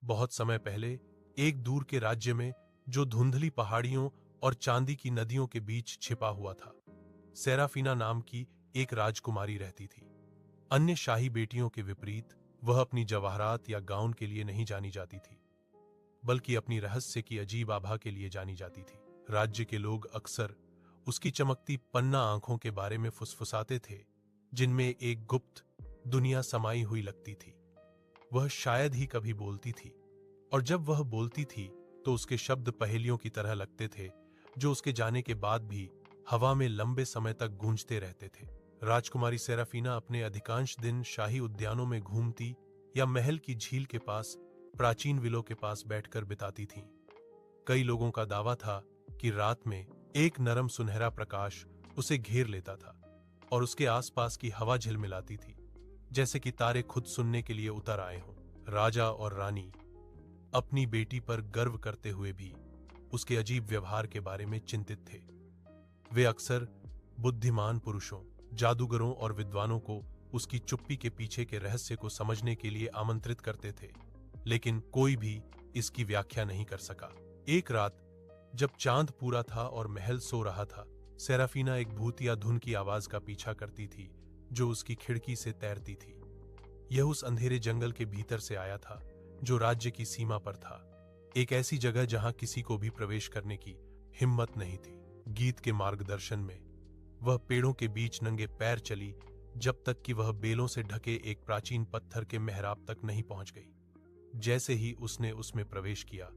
बहुत समय पहले एक दूर के राज्य में, जो धुंधली पहाड़ियों और चांदी की नदियों के बीच छिपा हुआ था, सेराफीना नाम की एक राजकुमारी रहती थी। अन्य शाही बेटियों के विपरीत वह अपनी जवाहरात या गाउन के लिए नहीं जानी जाती थी, बल्कि अपनी रहस्य की अजीब आभा के लिए जानी जाती थी। राज्य के लोग अक्सर उसकी चमकती पन्ना आंखों के बारे में फुसफुसाते थे, जिनमें एक गुप्त दुनिया समाई हुई लगती थी। वह शायद ही कभी बोलती थी, और जब वह बोलती थी तो उसके शब्द पहेलियों की तरह लगते थे, जो उसके जाने के बाद भी हवा में लंबे समय तक गूंजते रहते थे। राजकुमारी सेराफीना अपने अधिकांश दिन शाही उद्यानों में घूमती या महल की झील के पास प्राचीन विलों के पास बैठकर बिताती थीं। कई लोगों का दावा था कि रात में एक नरम सुनहरा प्रकाश उसे घेर लेता था और उसके आसपास की हवा झिलमिलाती थी, जैसे कि तारे खुद सुनने के लिए उतर आए हों। राजा और रानी अपनी बेटी पर गर्व करते हुए भी उसके अजीब व्यवहार के बारे में चिंतित थे। वे अक्सर बुद्धिमान पुरुषों, जादूगरों और विद्वानों को उसकी चुप्पी के पीछे के रहस्य को समझने के लिए आमंत्रित करते थे, लेकिन कोई भी इसकी व्याख्या नहीं कर सका। एक रात जब चांद पूरा था और महल सो रहा था, सेराफीना एक भूत या धुन की आवाज का पीछा करती थी, जो उसकी खिड़की से तैरती थी। यह उस अंधेरे जंगल के भीतर से आया था, जो राज्य की सीमा पर था, एक ऐसी जगह जहां किसी को भी प्रवेश करने की हिम्मत नहीं थी। गीत के मार्गदर्शन में वह पेड़ों के बीच नंगे पैर चली, जब तक कि वह बेलों से ढके एक प्राचीन पत्थर के मेहराब तक नहीं पहुंच गई। जैसे ही उसने उसमें प्रवेश किया,